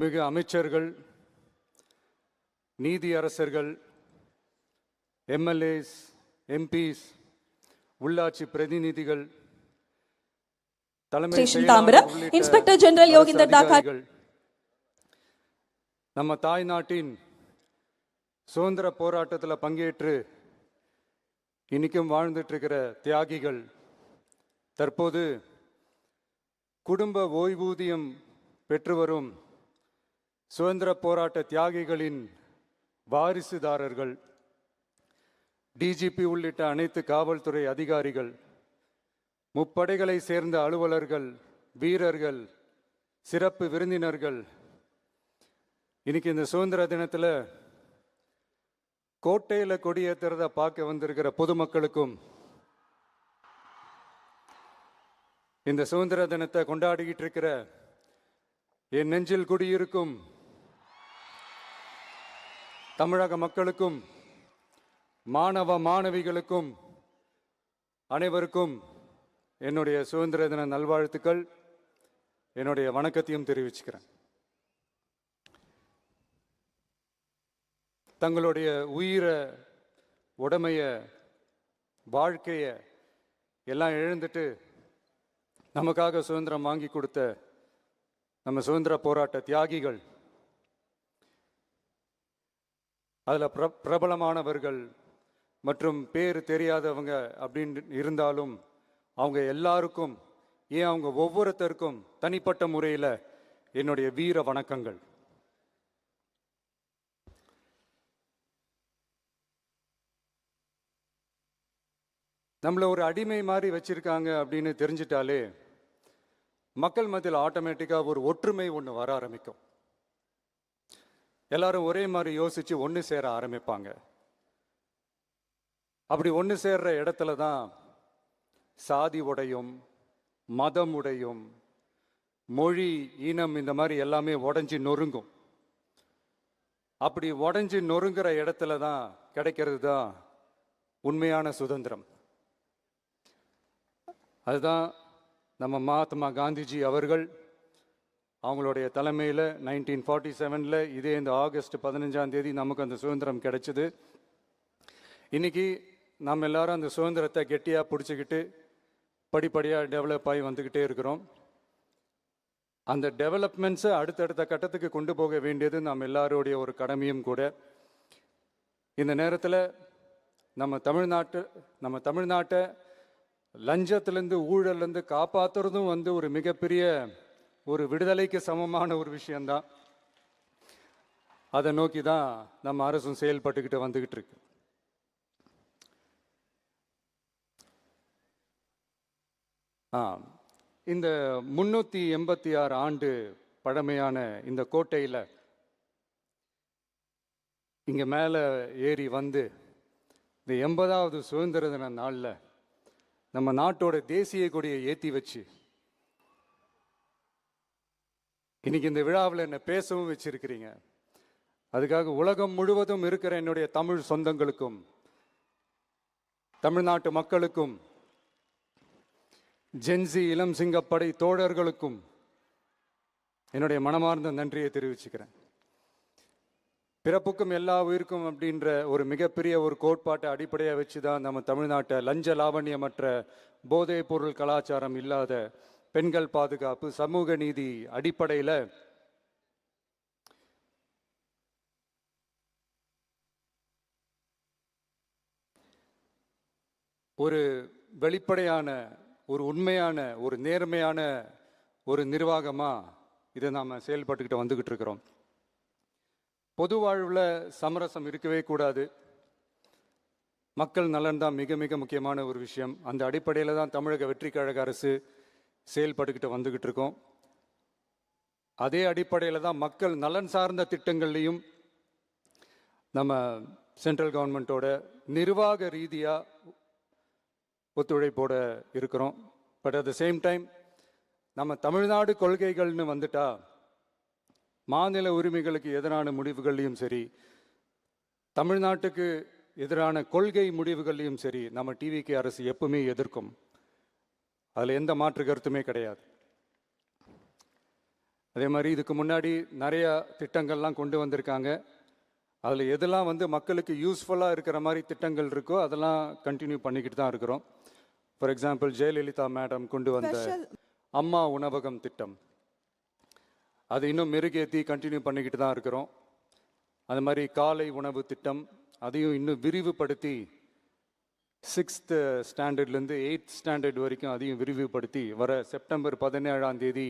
மிகு அமைச்சர்கள், நீதியரசர்கள், எம்எல்ஏஸ், எம்பிஸ், உள்ளாட்சி பிரதிநிதிகள், தலைமை தாம்பரம் இன்ஸ்பெக்டர் ஜெனரல் யோகிந்தர் தாக்கர் நம்ம தாய்நாட்டின் சுதந்திர போராட்டத்தில் பங்கேற்று இன்னைக்கும் வாழ்ந்துட்டு இருக்கிற தியாகிகள், தற்போது குடும்ப ஓய்வூதியம் பெற்று வரும் சுதந்திர போராட்ட தியாகிகளின் வாரிசுதாரர்கள், டிஜிபி உள்ளிட்ட அனைத்து காவல்துறை அதிகாரிகள், முப்படைகளை சேர்ந்த அலுவலர்கள், வீரர்கள், சிறப்பு விருந்தினர்கள், இன்னைக்கு இந்த சுதந்திர தினத்தில் கோட்டையில் கொடியேற்றுறத பார்க்க வந்திருக்கிற பொதுமக்களுக்கும், இந்த சுதந்திர தினத்தை கொண்டாடிக்கிட்டு இருக்கிற என் நெஞ்சில் குடியிருக்கும் தமிழக மக்களுக்கும், மாணவ மாணவிகளுக்கும் அனைவருக்கும் என்னுடைய சுதந்திர தின நல்வாழ்த்துக்கள், என்னுடைய வணக்கத்தையும் தெரிவிச்சுக்கிறேன். தங்களுடைய உயிரை, உடமைய, வாழ்க்கைய எல்லாம் இழந்துட்டு நமக்காக சுதந்திரம் வாங்கி கொடுத்த நம்ம சுதந்திர போராட்ட தியாகிகள், அதில் பிரபலமானவர்கள் மற்றும் பேர் தெரியாதவங்க அப்படின்னு இருந்தாலும் அவங்க எல்லாருக்கும், ஏன் அவங்க ஒவ்வொருத்தருக்கும் தனிப்பட்ட முறையில் என்னுடைய வீர வணக்கங்கள். நம்மளை ஒரு அடிமை மாதிரி வச்சிருக்காங்க அப்படின்னு தெரிஞ்சிட்டாலே மக்கள் மத்தியில் ஆட்டோமேட்டிக்காக ஒரு ஒற்றுமை ஒன்று வர ஆரம்பிக்கும். எல்லாரும் ஒரே மாதிரி யோசிச்சு ஒன்று சேர ஆரம்பிப்பாங்க. அப்படி ஒன்று சேர்ற இடத்துல தான் சாதி உடையும், மதம் உடையும், மொழி, இனம் இந்த மாதிரி எல்லாமே உடஞ்சி நொறுங்கும். அப்படி உடஞ்சி நொறுங்குற இடத்துல தான் கிடைக்கிறது தான் உண்மையான சுதந்திரம். அதுதான் நம்ம மகாத்மா காந்திஜி அவர்கள் அவங்களுடைய தலைமையில் 1947 இதே இந்த ஆகஸ்ட் 15 நமக்கு அந்த சுதந்திரம் கிடைச்சிது. இன்னைக்கு நம்ம எல்லாரும் அந்த சுதந்திரத்தை கெட்டியாக பிடிச்சிக்கிட்டு படிப்படியாக டெவலப் ஆகி வந்துக்கிட்டே இருக்கிறோம். அந்த டெவலப்மெண்ட்ஸை அடுத்தடுத்த கட்டத்துக்கு கொண்டு போக வேண்டியது நம்ம எல்லாருடைய ஒரு கடமையும் கூட. இந்த நேரத்தில் நம்ம தமிழ்நாட்டை லஞ்சத்திலேருந்து, ஊழல்லேருந்து காப்பாற்றுறதும் ஒரு மிகப்பெரிய ஒரு விடுதலைக்கு சமமான ஒரு விஷயந்தான். அதை நோக்கி தான் நம்ம அரசும் செயல்பட்டுக்கிட்டு வந்துக்கிட்டு இருக்கு. இந்த 386 ஆண்டு பழமையான இந்த கோட்டையில் இங்கே மேலே ஏறி வந்து இந்த 80வது சுதந்திர தின நாளில் நம்ம நாட்டோட தேசிய கொடியை ஏற்றி வச்சு இன்னைக்கு இந்த விழாவில் என்னை பேசவும் வச்சிருக்கிறீங்க. அதுக்காக உலகம் முழுவதும் இருக்கிற என்னுடைய தமிழ் சொந்தங்களுக்கும், தமிழ்நாட்டு மக்களுக்கும், ஜென்சி இளம் சிங்கப்படை தோழர்களுக்கும் என்னுடைய மனமார்ந்த நன்றியை தெரிவிச்சுக்கிறேன். பிறப்புக்கும் எல்லா உயிருக்கும் அப்படின்ற ஒரு மிகப்பெரிய ஒரு கோட்பாட்டை அடிப்படையாக வச்சு தான் நம்ம தமிழ்நாட்டை லஞ்ச லாவண்யமற்ற, போதைப் பொருள் கலாச்சாரம் இல்லாத, பெண்கள் பாதுகாப்பு, சமூக நீதி அடிப்படையில் ஒரு வெளிப்படையான, ஒரு உண்மையான, ஒரு நேர்மையான ஒரு நிர்வாகமாக இதை நாம் செயல்பட்டுக்கிட்டு வந்துக்கிட்டு இருக்கிறோம். பொது வாழ்வில் சமரசம் இருக்கவே கூடாது. மக்கள் நலன் தான் மிக மிக முக்கியமான ஒரு விஷயம். அந்த அடிப்படையில் தான் தமிழக வெற்றி கழக அரசு செயல்பட்டுக்கிட்டு வந்துக்கிட்டு இருக்கோம். அதே அடிப்படையில் தான் மக்கள் நலன் சார்ந்த திட்டங்கள்லையும் நம்ம சென்ட்ரல் கவர்மெண்ட்டோட நிர்வாக ரீதியாக ஒத்துழைப்போட இருக்கிறோம். But at the same time நம்ம தமிழ்நாடு கொள்கைகள்னு வந்துட்டா மாநில உரிமைகளுக்கு எதிரான முடிவுகள்லையும் சரி, தமிழ்நாட்டுக்கு எதிரான கொள்கை முடிவுகள்லையும் சரி, நம்ம டிவிகே அரசு எப்பவுமே எதிர்க்கும். அதில் எந்த மாற்று கருத்துமே கிடையாது. அதே மாதிரி இதுக்கு முன்னாடி நிறையா திட்டங்கள்லாம் கொண்டு வந்திருக்காங்க. அதில் எதெல்லாம் வந்து மக்களுக்கு யூஸ்ஃபுல்லாக இருக்கிற மாதிரி திட்டங்கள் இருக்கோ அதெல்லாம் கண்டினியூ பண்ணிக்கிட்டு தான் இருக்கிறோம். ஃபார் எக்ஸாம்பிள் ஜெயலலிதா மேடம் கொண்டு வந்த அம்மா உணவகம் திட்டம், அது இன்னும் மெருகேற்றி கண்டினியூ பண்ணிக்கிட்டு தான் இருக்கிறோம். அது மாதிரி காலை உணவு திட்டம், அதையும் இன்னும் விரிவுபடுத்தி 6th ஸ்டாண்டர்ட்லேருந்து 8th ஸ்டாண்டர்ட் வரைக்கும் அதையும் விரிவுபடுத்தி வர செப்டம்பர் 17ஆம் தேதி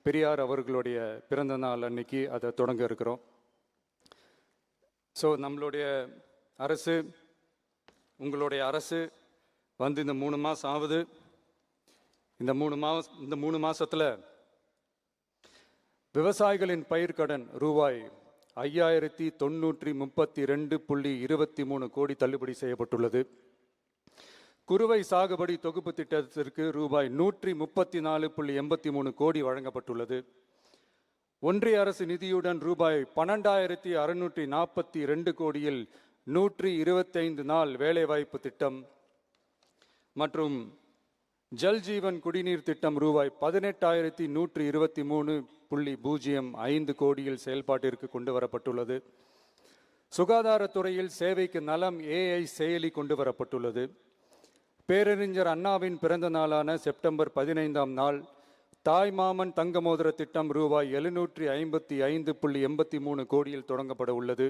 பெரியார் அவர்களுடைய பிறந்த நாள் அன்னைக்கு அதை தொடங்க இருக்கிறோம். ஸோ நம்மளுடைய அரசு, உங்களுடைய அரசு வந்து இந்த 3 மாதம் ஆகுது. இந்த 3 மாதத்தில் விவசாயிகளின் பயிர்க்கடன் ரூபாய் 5932.23 கோடி தள்ளுபடி செய்யப்பட்டுள்ளது. குறுவை சாகுபடி தொகுப்பு திட்டத்திற்கு ரூபாய் 134.83 கோடி வழங்கப்பட்டுள்ளது. ஒன்றிய அரசு நிதியுடன் ரூபாய் 12,642 கோடியில் 125 நாள் வேலைவாய்ப்பு திட்டம் மற்றும் ஜல் ஜீவன் குடிநீர் திட்டம் ரூபாய் 18,123.05 கோடியில் செயல்பாட்டிற்கு கொண்டு வரப்பட்டுள்ளது. சுகாதாரத்துறையில் சேவைக்கு நலம் AI செயலி கொண்டு வரப்பட்டுள்ளது. பேரறிஞர் அண்ணாவின் பிறந்த நாளான செப்டம்பர் 15ஆம் நாள் தாய் மாமன் தங்க மோதிர திட்டம் ரூபாய் 755.83 கோடியில் தொடங்கப்பட உள்ளது.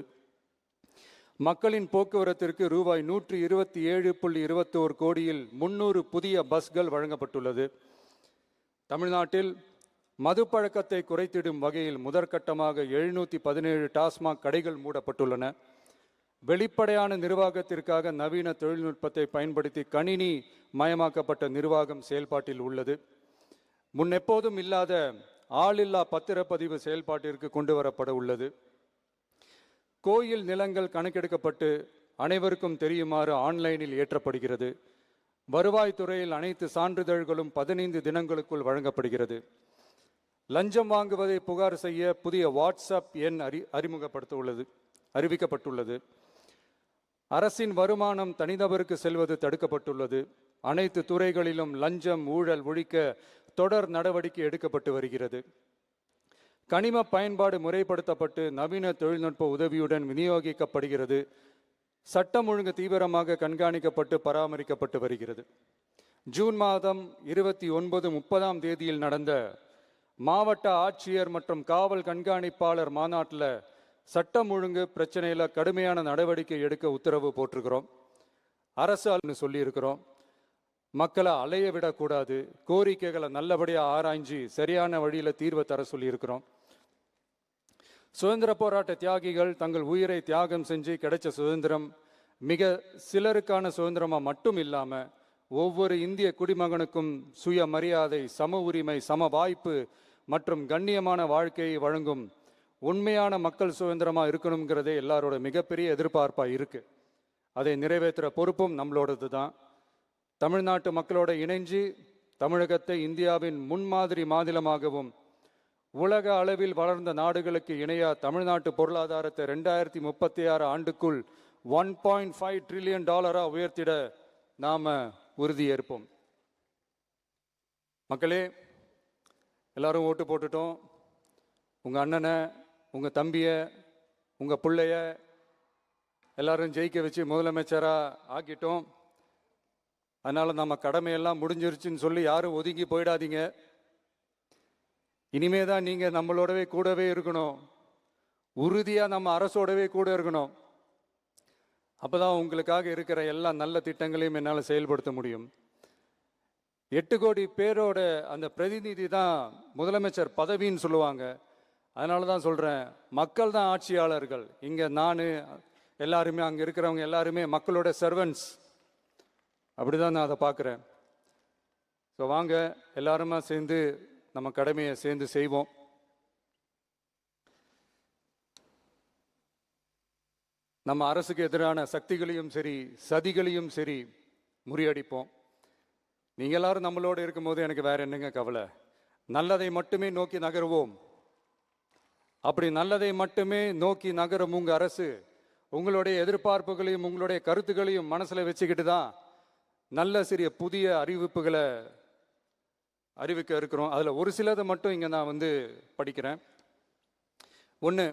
மக்களின் போக்குவரத்திற்கு ரூபாய் 127.21 கோடியில் 300 புதிய பஸ்கள் வழங்கப்பட்டுள்ளது. தமிழ்நாட்டில் மது பழக்கத்தை குறைத்திடும் வகையில் முதற்கட்டமாக 717 டாஸ்மாக் கடைகள் மூடப்பட்டுள்ளன. வெளிப்படையான நிர்வாகத்திற்காக நவீன தொழில்நுட்பத்தை பயன்படுத்தி கணினி மயமாக்கப்பட்ட நிர்வாகம் செயல்பாட்டில் உள்ளது. முன்னெப்போதும் இல்லாத ஆளில்லா பத்திரப்பதிவு செயல்பாட்டிற்கு கொண்டு வரப்பட உள்ளது. கோயில் நிலங்கள் கணக்கெடுக்கப்பட்டு அனைவருக்கும் தெரியுமாறு ஆன்லைனில் ஏற்றப்படுகிறது. வருவாய்த்துறையில் அனைத்து சான்றிதழ்களும் 15 தினங்களுக்குள் வழங்கப்படுகிறது. லஞ்சம் வாங்குவதை புகார் செய்ய புதிய வாட்ஸ்அப் எண் அறிவிக்கப்பட்டுள்ளது. அரசின் வருமானம் தனிநபருக்கு செல்வது தடுக்கப்பட்டுள்ளது. அனைத்து துறைகளிலும் லஞ்சம் ஊழல் ஒழிக்க தொடர் நடவடிக்கை எடுக்கப்பட்டு வருகிறது. கனிம பயன்பாடு முறைப்படுத்தப்பட்டு நவீன தொழில்நுட்ப உதவியுடன் விநியோகிக்கப்படுகிறது. சட்டம் ஒழுங்கு தீவிரமாக கண்காணிக்கப்பட்டு பராமரிக்கப்பட்டு வருகிறது. ஜூன் மாதம் 29, 30ஆம் தேதியில் நடந்த மாவட்ட ஆட்சியர் மற்றும் காவல் கண்காணிப்பாளர் மாநாட்டில் சட்டம் ஒழுங்கு பிரச்சனையில் கடுமையான நடவடிக்கை எடுக்க உத்தரவு போட்டிருக்கிறோம். அரசு சொல்லியிருக்கிறோம். மக்களை அலைய விடக்கூடாது, கோரிக்கைகளை நல்லபடியாக ஆராய்ஞ்சு சரியான வழியில் தீர்வை தர சொல்லியிருக்கிறோம். சுதந்திர போராட்ட தியாகிகள் தங்கள் உயிரை தியாகம் செஞ்சு கிடைச்ச சுதந்திரம் மிக சிலருக்கான சுதந்திரமாக மட்டும் இல்லாமல் ஒவ்வொரு இந்திய குடிமகனுக்கும் சுய மரியாதை, சம உரிமை, சம வாய்ப்பு மற்றும் கண்ணியமான வாழ்க்கையை வழங்கும் உண்மையான மக்கள் சுதந்திரமாக இருக்கணுங்கிறதே எல்லாரோட மிகப்பெரிய எதிர்பார்ப்பாக இருக்குது. அதை நிறைவேற்றுற பொறுப்பும் நம்மளோடது தான். தமிழ்நாட்டு மக்களோட இணைஞ்சு தமிழகத்தை இந்தியாவின் முன்மாதிரி மாநிலமாகவும் உலக அளவில் வளர்ந்த நாடுகளுக்கு இணையா தமிழ்நாட்டு பொருளாதாரத்தை 2036 ஆண்டுக்குள் $1.5 trillion உயர்த்திட நாம உறுதியேற்போம். மக்களே, எல்லாரும் ஓட்டு போட்டுட்டோம். உங்க அண்ணனை, உங்க தம்பிய, உங்க பிள்ளைய எல்லாரும் ஜெயிக்க வச்சு முதலமைச்சராக ஆக்கிட்டோம். அதனால நம்ம கடமையெல்லாம் முடிஞ்சிருச்சுன்னு சொல்லி யாரும் ஒதுங்கி போயிடாதீங்க. இனிமே தான் நீங்க நம்மளோடவே கூடவே இருக்கணும். உறுதியா நம்ம அரசோடவே கூட இருக்கணும். அப்பதான் உங்களுக்காக இருக்கிற எல்லா நல்ல திட்டங்களையும் என்னால் செயல்படுத்த முடியும். 8 கோடி பேரோட அந்த பிரதிநிதி தான் முதலமைச்சர் பதவின்னு சொல்லுவாங்க. அதனால தான் சொல்றேன், மக்கள் தான் ஆட்சியாளர்கள். இங்க நான் எல்லாருமே, அங்க இருக்கிறவங்க எல்லாருமே மக்களோட சர்வன்ட்ஸ். அப்படிதான் நான் அதை பார்க்குறேன். ஸோ வாங்க எல்லாருமா சேர்ந்து நம்ம கடமையை சேர்ந்து செய்வோம். நம்ம அரசுக்கு எதிரான சக்திகளையும் சரி சதிகளையும் சரி முறியடிப்போம். நீங்க எல்லாரும் நம்மளோட இருக்கும்போது எனக்கு வேற என்னங்க கவலை? நல்லதை மட்டுமே நோக்கி நகருவோம். அப்படி நல்லதை மட்டுமே நோக்கி நகரும் உங்க அரசு உங்களுடைய எதிர்பார்ப்புகளையும் உங்களுடைய கருத்துக்களையும் மனசுல வச்சுக்கிட்டு தான் நல்ல சிறிய புதிய அறிவிப்புகளை அறிவிக்க இருக்கிறோம். அதில் ஒரு சிலதை மட்டும் இங்கே நான் படிக்கிறேன். ஒன்று,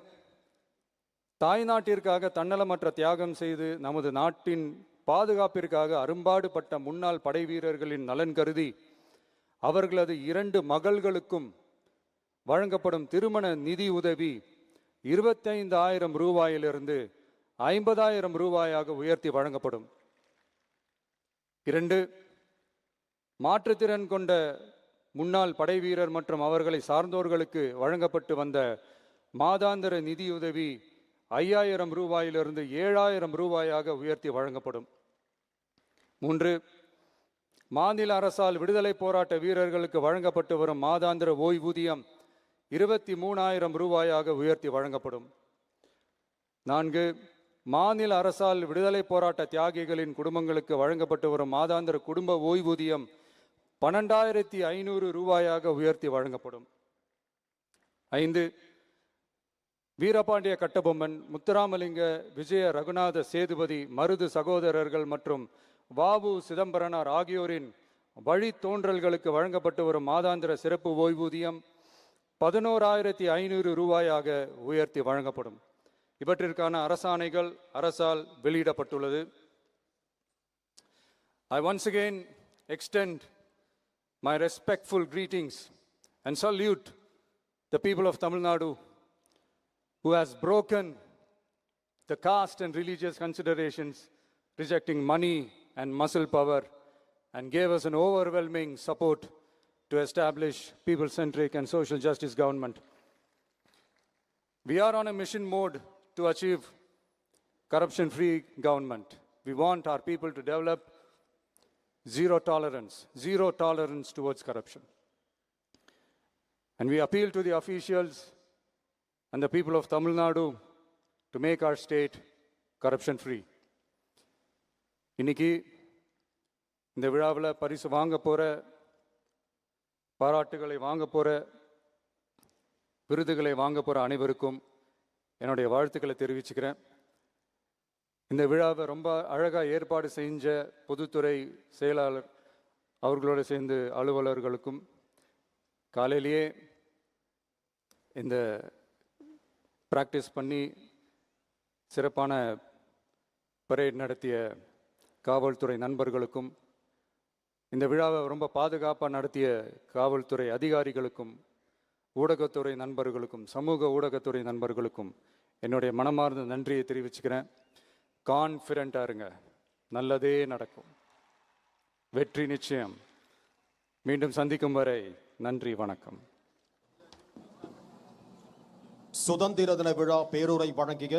தாய்நாட்டிற்காக தன்னலமற்ற தியாகம் செய்து நமது நாட்டின் பாதுகாப்பிற்காக அரும்பாடுபட்ட முன்னாள் படை வீரர்களின் நலன் கருதி அவர்களது 2 மகள்களுக்கும் வழங்கப்படும் திருமண நிதி உதவி 25,000 ரூபாயிலிருந்து 50,000 ரூபாயாக உயர்த்தி வழங்கப்படும். 2, மாற்றுத்திறன் கொண்ட முன்னாள் படை வீரர் மற்றும் அவர்களை சார்ந்தோர்களுக்கு வழங்கப்பட்டு வந்த மாதாந்திர நிதியுதவி 5,000 ரூபாயிலிருந்து 7,000 ரூபாயாக உயர்த்தி வழங்கப்படும். 3, மாநில அரசால் விடுதலை போராட்ட வீரர்களுக்கு வழங்கப்பட்டு வரும் மாதாந்திர ஓய்வூதியம் 23,000 ரூபாயாக உயர்த்தி வழங்கப்படும். 4, மாநில அரசால் விடுதலை போராட்ட தியாகிகளின் குடும்பங்களுக்கு வழங்கப்பட்டு வரும் மாதாந்திர குடும்ப ஓய்வூதியம் 12,500 ரூபாயாக உயர்த்தி வழங்கப்படும். 5, வீரபாண்டிய கட்டபொம்மன், முத்துராமலிங்க, விஜய ரகுநாத சேதுபதி, மருது சகோதரர்கள் மற்றும் வாவு சிதம்பரனார் ஆகியோரின் வழித்தோன்றல்களுக்கு வழங்கப்பட்டு வரும் மாதாந்திர சிறப்பு ஓய்வூதியம் 11,500 ரூபாயாக உயர்த்தி வழங்கப்படும். இவற்றிற்கான அரசாணைகள் அரசால் வெளியிடப்பட்டுள்ளது. I once again extend my respectful greetings and salute the people of Tamil Nadu who has broken the caste and religious considerations, rejecting money and muscle power, and gave us an overwhelming support to establish people-centric and social justice government. We are on a mission mode to achieve corruption-free government. We want our people to develop zero tolerance towards corruption. And we appeal to the officials and the people of Tamil Nadu to make our state corruption-free. இன்னைக்கு இந்த விழாவில் பரிசு வாங்க போகிற, பாராட்டுகளை வாங்க போகிற, விருதுகளை வாங்க போகிற அனைவருக்கும் என்னுடைய வாழ்த்துக்களை தெரிவிச்சுக்கிறேன். இந்த விழாவை ரொம்ப அழகாக ஏற்பாடு செஞ்ச பொதுத்துறை செயலாளர் அவர்களோடு சேர்ந்து அலுவலர்களுக்கும், காலையிலேயே இந்த ப்ராக்டிஸ் பண்ணி சிறப்பான பரேட் நடத்திய காவல்துறை நண்பர்களுக்கும், இந்த விழாவை ரொம்ப பாதுகாப்பாக நடத்திய காவல்துறை அதிகாரிகளுக்கும், ஊடகத்துறை நண்பர்களுக்கும், சமூக ஊடகத்துறை நண்பர்களுக்கும் என்னுடைய மனமார்ந்த நன்றியை தெரிவிச்சுக்கிறேன். கான்ஃபிடென்ட்டாக இருங்க, நல்லதே நடக்கும், வெற்றி நிச்சயம். மீண்டும் சந்திக்கும் வரை நன்றி, வணக்கம். சுதந்திர தின விழா பேருரை வழங்கிய